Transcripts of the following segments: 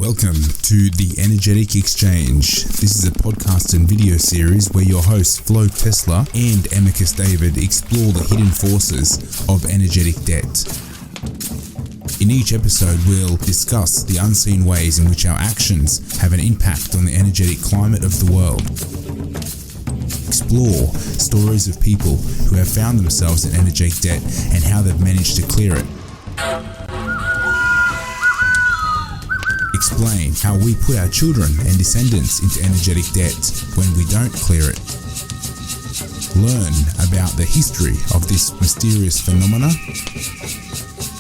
Welcome to The Energetic Exchange. This is a podcast and video series where your hosts Flo Tesla and Amicus David explore the hidden forces of energetic debt. In each episode, we'll discuss the unseen ways in which our actions have an impact on the energetic climate of the world. Explore stories of people who have found themselves in energetic debt and how they've managed to clear it. Explain how we put our children and descendants into energetic debt when we don't clear it. Learn about the history of this mysterious phenomena.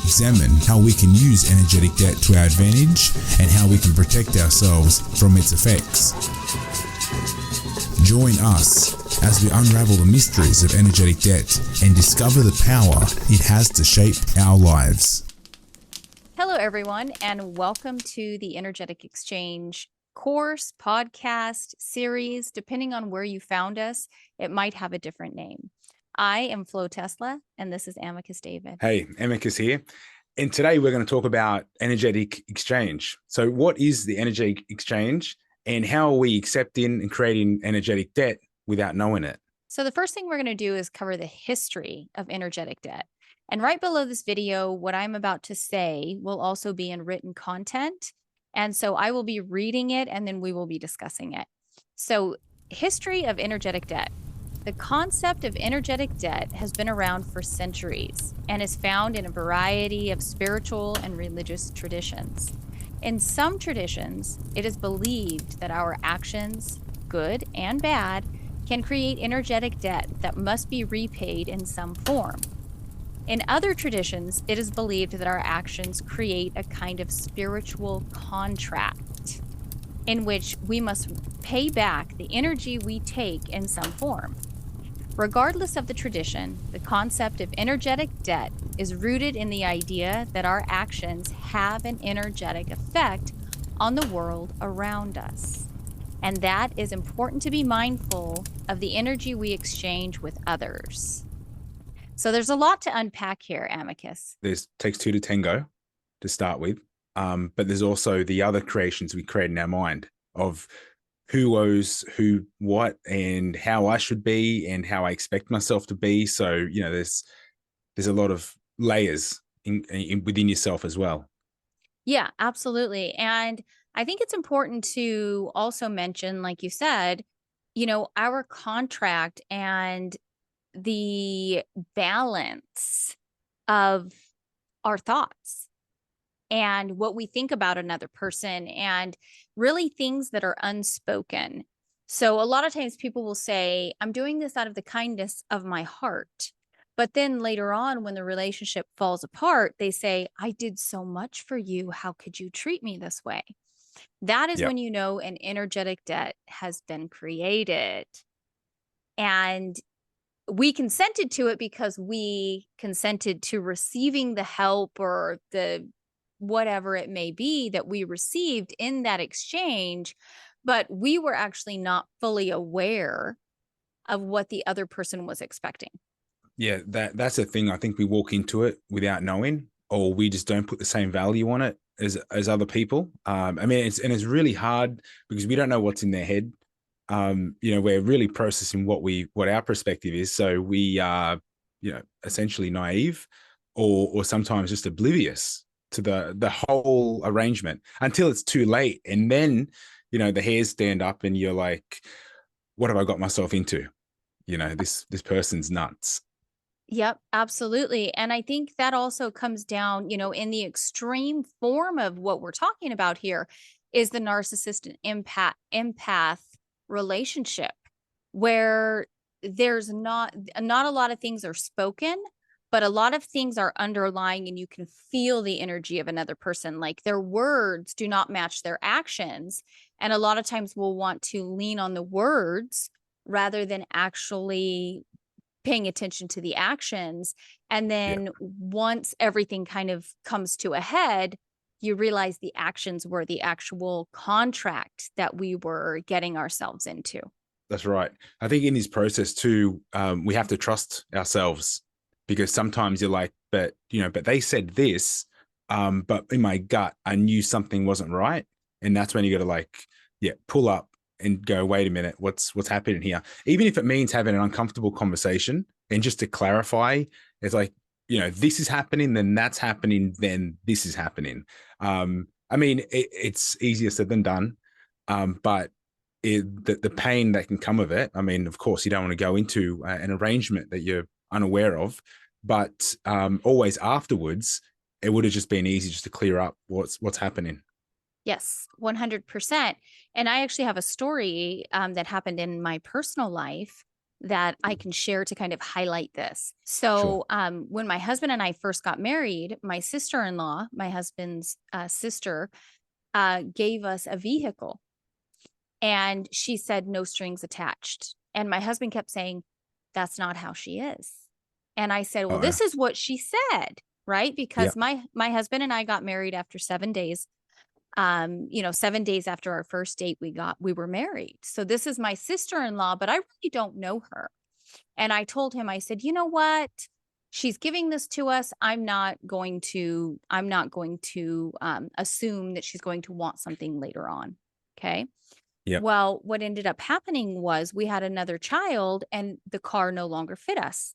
Examine how we can use energetic debt to our advantage and how we can protect ourselves from its effects. Join us as we unravel the mysteries of energetic debt and discover the power it has to shape our lives. Hello, everyone, and welcome to the Energetic Exchange course, podcast, series. Depending on where you found us, it might have a different name. I am Flo Tesla, and this is Amicus David. Hey, Amicus here. And today we're going to talk about energetic exchange. So what is the energetic exchange and how are we accepting and creating energetic debt without knowing it? So the first thing we're going to do is cover the history of energetic debt. And right below this video, what I'm about to say will also be in written content. And so I will be reading it and then we will be discussing it. So, history of energetic debt. The concept of energetic debt has been around for centuries and is found in a variety of spiritual and religious traditions. In some traditions, it is believed that our actions, good and bad, can create energetic debt that must be repaid in some form. In other traditions, it is believed that our actions create a kind of spiritual contract in which we must pay back the energy we take in some form. Regardless of the tradition, the concept of energetic debt is rooted in the idea that our actions have an energetic effect on the world around us. And that is important to be mindful of the energy we exchange with others. So there's a lot to unpack here, Amicus. Takes two to tango to start with. But there's also the other creations we create in our mind of who owes who what and how I should be and how I expect myself to be. So, there's a lot of layers within yourself as well. Yeah, absolutely. And I think it's important to also mention, like you said, our contract and the balance of our thoughts and what we think about another person and really things that are unspoken. So a lot of times people will say, I'm doing this out of the kindness of my heart. But then later on, when the relationship falls apart, they say, I did so much for you. How could you treat me this way? That is when you know an energetic debt has been created. And we consented to it because we consented to receiving the help or the whatever it may be that we received in that exchange, but we were actually not fully aware of what the other person was expecting. Yeah, that's the thing. I think we walk into it without knowing, or we just don't put the same value on it as other people. It's really hard because we don't know what's in their head. We're really processing what our perspective is. So we are, essentially naive or sometimes just oblivious to the whole arrangement until it's too late. And then, the hairs stand up and you're like, what have I got myself into? This person's nuts. Yep, absolutely. And I think that also comes down, in the extreme form of what we're talking about here is the narcissist and empath relationship where there's not a lot of things are spoken, but a lot of things are underlying and you can feel the energy of another person. Like their words do not match their actions. And a lot of times we'll want to lean on the words rather than actually paying attention to the actions. And then once everything kind of comes to a head, you realize the actions were the actual contract that we were getting ourselves into. That's right. I think in this process too, we have to trust ourselves because sometimes you're like, but they said this, but in my gut, I knew something wasn't right. And that's when you got to like, yeah, pull up and go, wait a minute, what's happening here? Even if it means having an uncomfortable conversation, and just to clarify, it's like, this is happening, then that's happening, then this is happening. I mean, it's easier said than done. But the pain that can come of it, I mean, of course, you don't want to go into an arrangement that you're unaware of, but always afterwards, it would have just been easy just to clear up what's happening. Yes, 100%. And I actually have a story that happened in my personal life that I can share to kind of highlight this. So when my husband and I first got married, my sister-in-law, my husband's sister, gave us a vehicle. And she said, no strings attached. And my husband kept saying, that's not how she is. And I said, well, this is what she said, right? Because my husband and I got married after 7 days. 7 days after our first date, we were married. So this is my sister-in-law, but I really don't know her. And I told him, I said, you know what? She's giving this to us. I'm not going to assume that she's going to want something later on. Okay. Yeah. Well, what ended up happening was we had another child and the car no longer fit us.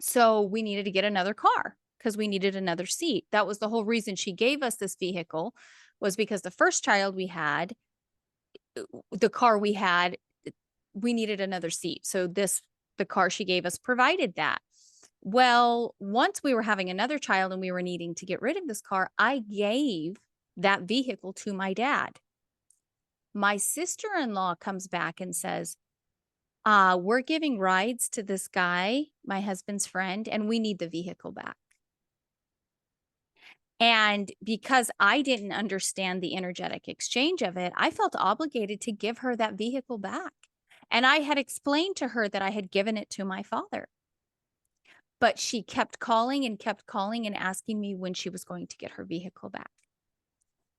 So we needed to get another car because we needed another seat. That was the whole reason she gave us this vehicle, was because the first child we had, the car we had, we needed another seat. So the car she gave us provided that. Well, once we were having another child and we were needing to get rid of this car, I gave that vehicle to my dad. My sister-in-law comes back and says, we're giving rides to this guy, my husband's friend, and we need the vehicle back. And because I didn't understand the energetic exchange of it, I felt obligated to give her that vehicle back. And I had explained to her that I had given it to my father. But she kept calling and asking me when she was going to get her vehicle back.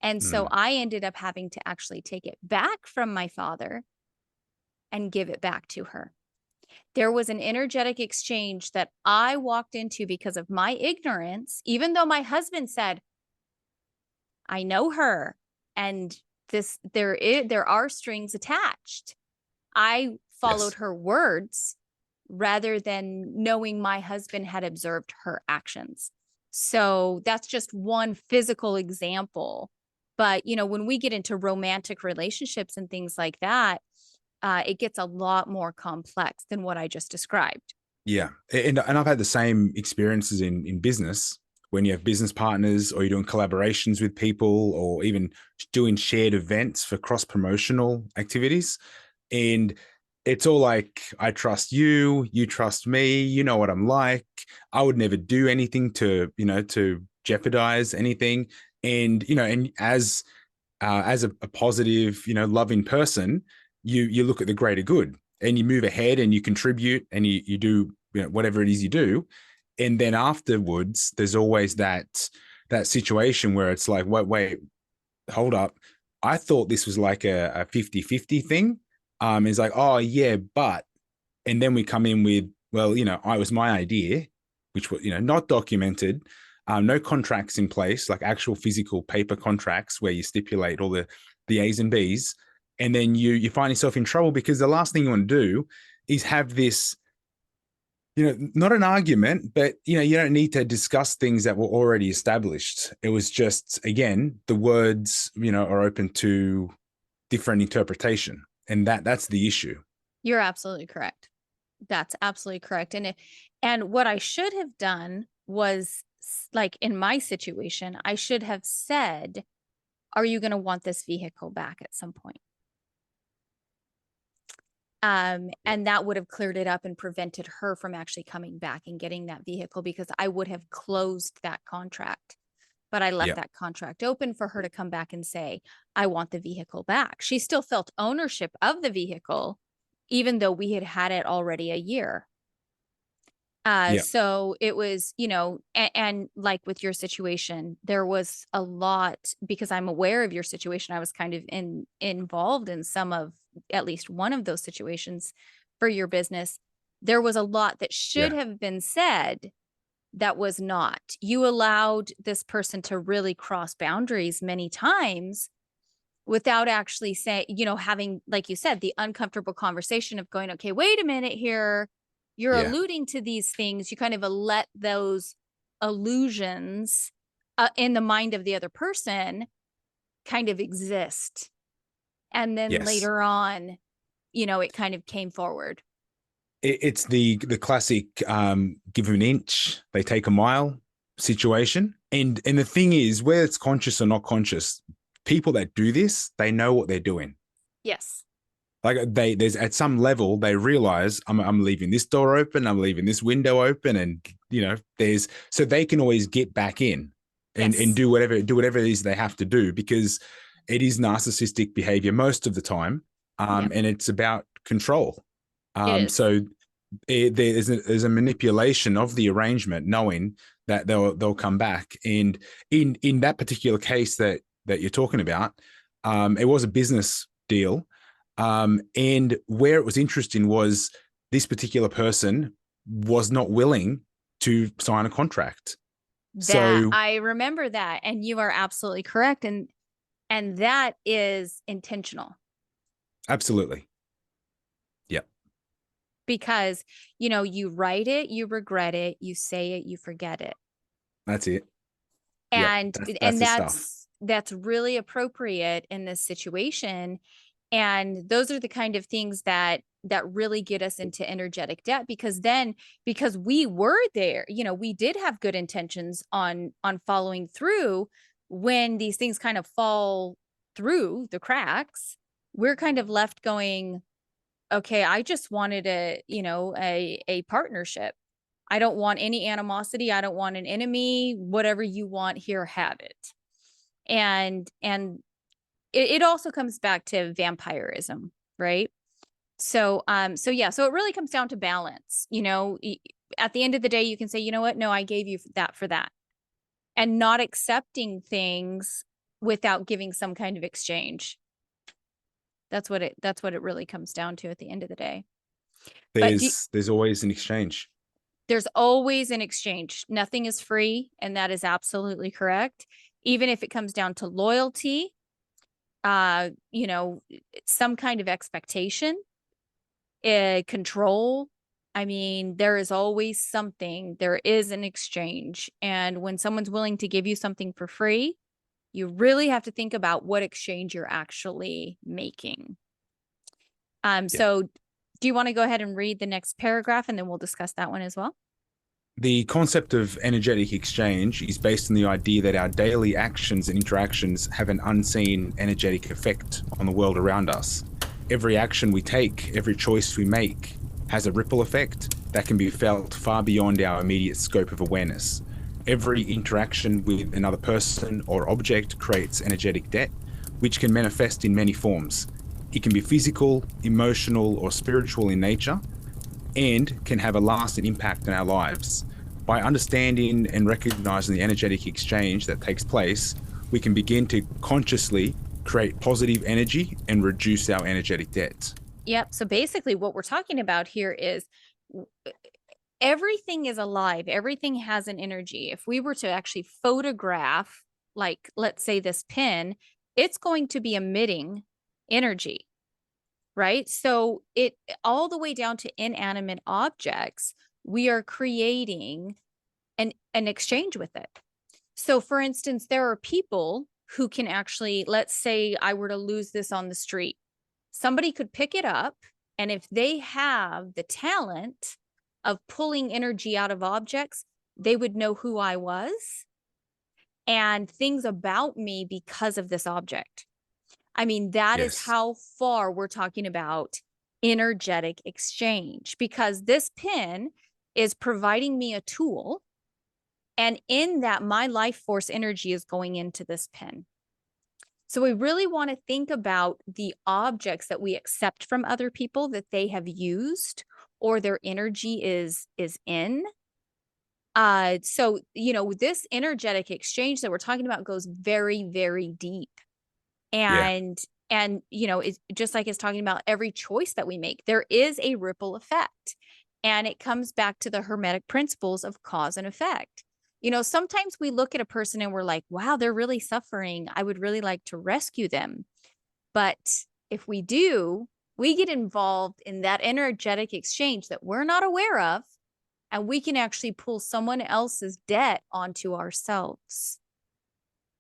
And so I ended up having to actually take it back from my father and give it back to her. There was an energetic exchange that I walked into because of my ignorance, even though my husband said, I know her and there are strings attached. I followed her words rather than knowing my husband had observed her actions. So that's just one physical example. But, when we get into romantic relationships and things like that, it gets a lot more complex than what I just described. Yeah. And I've had the same experiences in business when you have business partners or you're doing collaborations with people or even doing shared events for cross-promotional activities. And it's all like, I trust you, you trust me, you know what I'm like. I would never do anything to jeopardize anything. And, and as a positive, loving person, you look at the greater good and you move ahead and you contribute and you do whatever it is you do. And then afterwards, there's always that situation where it's like, wait, hold up. I thought this was like a 50-50 thing. It's like, oh yeah, but, and then we come in with, well, it was my idea, which was, not documented, no contracts in place, like actual physical paper contracts where you stipulate all the A's and B's. And then you find yourself in trouble because the last thing you want to do is have this, not an argument, but, you don't need to discuss things that were already established. It was just, again, the words, are open to different interpretation. And that's the issue. You're absolutely correct. That's absolutely correct. And what I should have done was, like in my situation, I should have said, are you going to want this vehicle back at some point? And that would have cleared it up and prevented her from actually coming back and getting that vehicle, because I would have closed that contract. But I left that contract open for her to come back and say, I want the vehicle back. She still felt ownership of the vehicle, even though we had had it already a year. So it was, and like with your situation, there was a lot, because I'm aware of your situation. I was kind of involved in at least one of those situations for your business. There was a lot that should have been said that was not. You allowed this person to really cross boundaries many times without actually saying, having, like you said, the uncomfortable conversation of going, okay, wait a minute here. You're Yeah. alluding to these things. You kind of let those illusions in the mind of the other person kind of exist. And then Yes. later on, it kind of came forward. It's the classic give them an inch, they take a mile situation. And the thing is, whether it's conscious or not conscious, people that do this, they know what they're doing. Yes. Like there's at some level they realize I'm leaving this door open, I'm leaving this window open, and there's so they can always get back in and Yes. do whatever it is they have to do, because it is narcissistic behavior most of the time, Yeah. and it's about control. It is. So there's a manipulation of the arrangement, knowing that they'll come back. And in that particular case that you're talking about, it was a business deal, and where it was interesting was this particular person was not willing to sign a contract. So I remember that, and you are absolutely correct, and that is intentional. Absolutely. Because, you write it, you regret it, you say it, you forget it. That's it. And That's that's really appropriate in this situation. And those are the kind of things that really get us into energetic debt, because we were there, we did have good intentions on following through. When these things kind of fall through the cracks, we're kind of left going, okay, I just wanted a partnership. I don't want any animosity. I don't want an enemy. Whatever you want here, have it. And it also comes back to vampirism, right? So it really comes down to balance. At the end of the day, you can say, you know what? No, I gave you that for that, and not accepting things without giving some kind of exchange. That's what it really comes down to at the end of the day. there's always an exchange. There's always an exchange. Nothing is free, and that is absolutely correct. Even if it comes down to loyalty, some kind of expectation, control. I mean, there is always something. There is an exchange. And when someone's willing to give you something for free, you really have to think about what exchange you're actually making. So do you want to go ahead and read the next paragraph, and then we'll discuss that one as well? The concept of energetic exchange is based on the idea that our daily actions and interactions have an unseen energetic effect on the world around us. Every action we take, every choice we make, has a ripple effect that can be felt far beyond our immediate scope of awareness. Every interaction with another person or object creates energetic debt, which can manifest in many forms. It can be physical, emotional, or spiritual in nature, and can have a lasting impact on our lives. By understanding and recognizing the energetic exchange that takes place, we can begin to consciously create positive energy and reduce our energetic debt. Yep. So basically what we're talking about here is everything is alive. Everything has an energy. If we were to actually photograph, like, let's say this pin, it's going to be emitting energy, right? So it all the way down to inanimate objects, we are creating an exchange with it. So for instance, there are people who can actually, let's say I were to lose this on the street, somebody could pick it up, and if they have the talent of pulling energy out of objects, they would know who I was and things about me because of this object. I mean, that is how far we're talking about energetic exchange, because this pin is providing me a tool, and in that, my life force energy is going into this pin. So we really want to think about the objects that we accept from other people that they have used or their energy is in. So, this energetic exchange that we're talking about goes very, very deep. And it's just like it's talking about every choice that we make, there is a ripple effect, and it comes back to the Hermetic principles of cause and effect. Sometimes we look at a person and we're like, wow, they're really suffering. I would really like to rescue them. But if we do, we get involved in that energetic exchange that we're not aware of, and we can actually pull someone else's debt onto ourselves.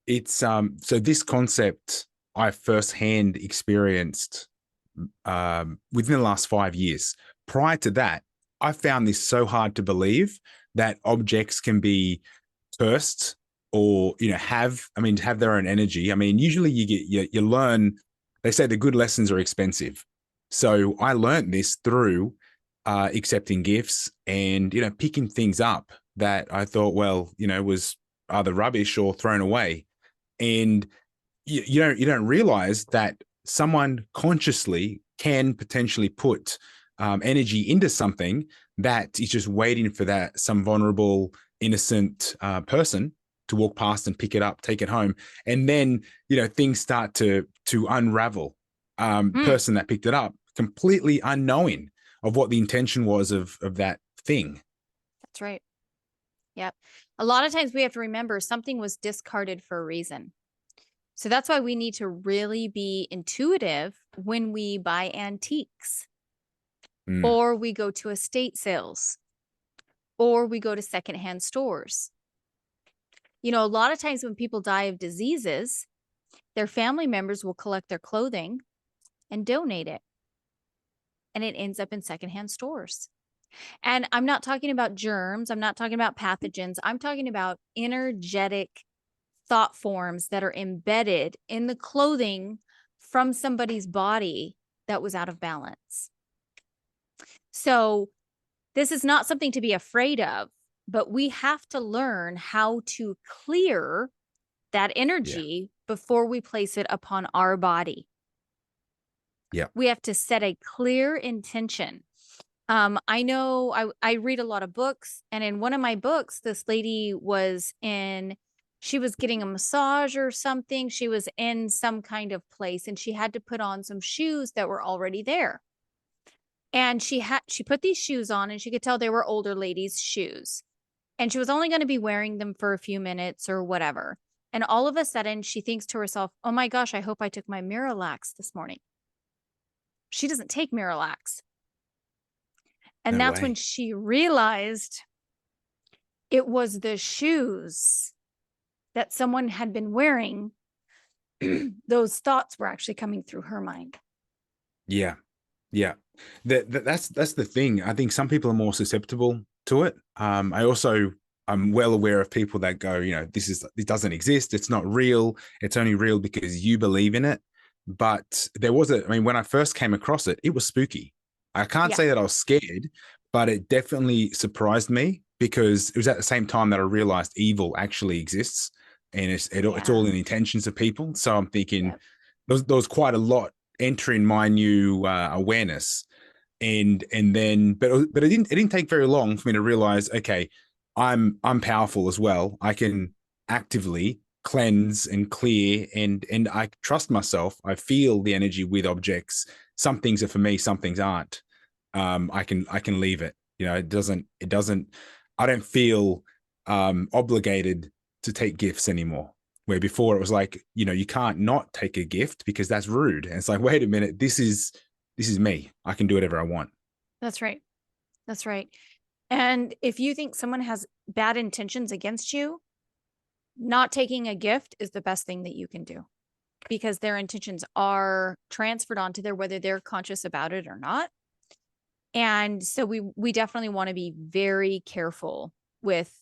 It's so this concept I firsthand experienced within the last 5 years. Prior to that, I found this so hard to believe that objects can be cursed or have their own energy. I mean, usually you learn. They say the good lessons are expensive, so I learned this through accepting gifts and picking things up that I thought was either rubbish or thrown away. And you don't realize that someone consciously can potentially put energy into something that is just waiting for some vulnerable, innocent person to walk past and pick it up, take it home, and then things start to unravel. Person that picked it up, completely unknowing of what the intention was of that thing. That's right. Yep. A lot of times we have to remember something was discarded for a reason. So that's why we need to really be intuitive when we buy antiques, or we go to estate sales, or we go to secondhand stores. A lot of times when people die of diseases, their family members will collect their clothing and donate it. And it ends up in secondhand stores. And I'm not talking about germs. I'm not talking about pathogens. I'm talking about energetic thought forms that are embedded in the clothing from somebody's body that was out of balance. So this is not something to be afraid of, but we have to learn how to clear that energy before we place it upon our body. Yeah. We have to set a clear intention. I know I read a lot of books, and in one of my books, this lady she was getting a massage or something. She was in some kind of place, and she had to put on some shoes that were already there. And she put these shoes on, and she could tell they were older ladies' shoes. And she was only going to be wearing them for a few minutes or whatever. And all of a sudden, she thinks to herself, oh my gosh, I hope I took my Miralax this morning. She doesn't take Miralax. And that's when she realized it was the shoes that someone had been wearing. Those thoughts were actually coming through her mind. Yeah. Yeah. That's the thing. I think some people are more susceptible to it. I'm well aware of people that go, it doesn't exist. It's not real. It's only real because you believe in it. But when I first came across it, it was spooky. I can't say that I was scared, but it definitely surprised me because it was at the same time that I realized evil actually exists, and it's all in the intentions of people. So I'm thinking there was quite a lot entering my new awareness, and then but it didn't take very long for me to realize, okay, I'm powerful as well. I can actively cleanse and clear, and I trust myself. I feel the energy with objects. Some things are for me, some things aren't. I can leave it. It doesn't. I don't feel obligated to take gifts anymore. Where before it was like, you can't not take a gift because that's rude. And it's like, wait a minute, this is me. I can do whatever I want. That's right. That's right. And if you think someone has bad intentions against you, not taking a gift is the best thing that you can do, because their intentions are transferred onto there, whether they're conscious about it or not. And so we definitely want to be very careful with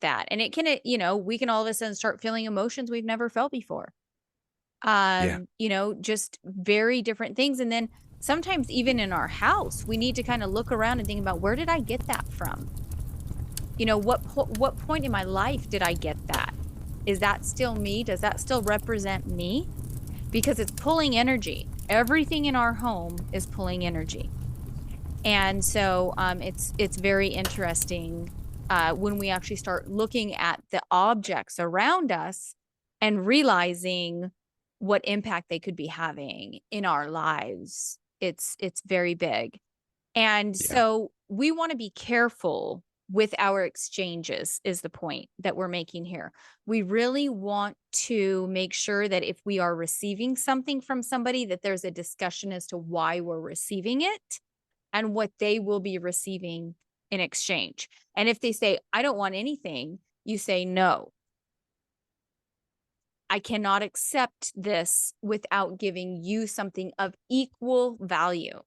that. And it can, we can all of a sudden start feeling emotions we've never felt before. Just very different things. And then sometimes even in our house, we need to kind of look around and think about, where did I get that from? What point in my life did I get that? Is that still me? Does that still represent me? Because it's pulling energy. Everything in our home is pulling energy. And so it's very interesting when we actually start looking at the objects around us and realizing what impact they could be having in our lives. It's very big. And so we want to be careful with our exchanges is the point that we're making here. We really want to make sure that if we are receiving something from somebody, that there's a discussion as to why we're receiving it and what they will be receiving in exchange. And if they say, I don't want anything, you say, no, I cannot accept this without giving you something of equal value.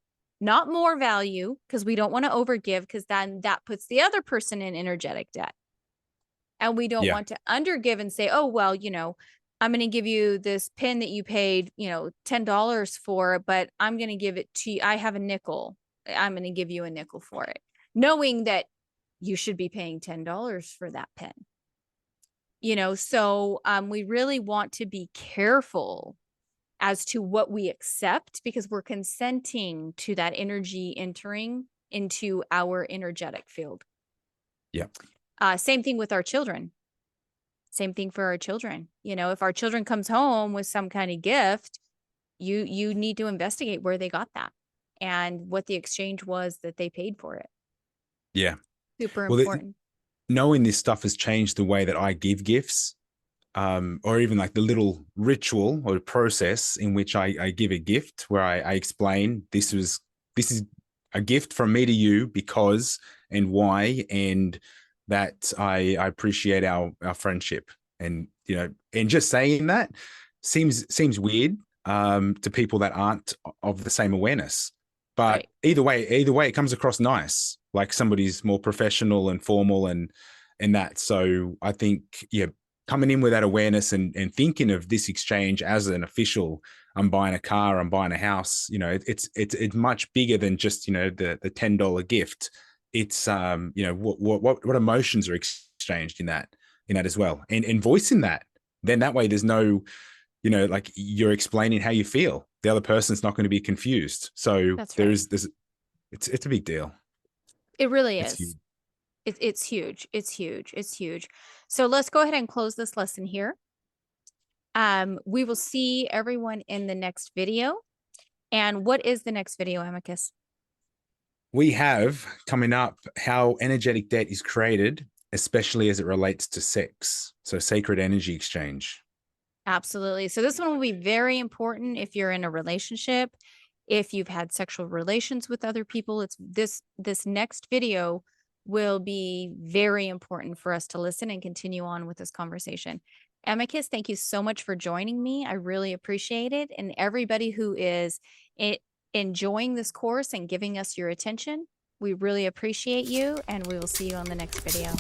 Not more value, because we don't want to overgive, because then that puts the other person in energetic debt. And we don't want to undergive and say, oh, well, you know, I'm going to give you this pen that you paid, you know, $10 for, but I'm going to give it to you. I have a nickel. I'm going to give you a nickel for it, knowing that you should be paying $10 for that pen. You know, so we really want to be careful as to what we accept, because we're consenting to that energy entering into our energetic field. Yeah. Same thing with our children. Same thing for our children. You know, if our children comes home with some kind of gift, you need to investigate where they got that and what the exchange was that they paid for it. Yeah. Super important. Knowing this stuff has changed the way that I give gifts. Or even like the little ritual or process in which I give a gift, where I explain this is a gift from me to you because and why, and that I appreciate our friendship. And you know, and just saying that seems weird to people that aren't of the same awareness. But either way, it comes across nice, like somebody's more professional and formal and that. So I think, yeah, coming in with that awareness and thinking of this exchange as an official, I'm buying a car, I'm buying a house, you know, it's much bigger than just, you know, the $10 gift. It's you know, what emotions are exchanged in that as well, and voicing that. Then that way there's no, you know, like you're explaining how you feel. The other person's not going to be confused. So there's it's a big deal. It really is. It's huge. It's huge. It's huge. So let's go ahead and close this lesson here. We will see everyone in the next video. And what is the next video, Amicus? We have coming up how energetic debt is created, especially as it relates to sex. So sacred energy exchange. Absolutely. So this one will be very important if you're in a relationship, if you've had sexual relations with other people. It's this next video will be very important for us to listen and continue on with this conversation. Amicus, thank you so much for joining me. I really appreciate it. And everybody who is enjoying this course and giving us your attention, we really appreciate you, and we will see you on the next video.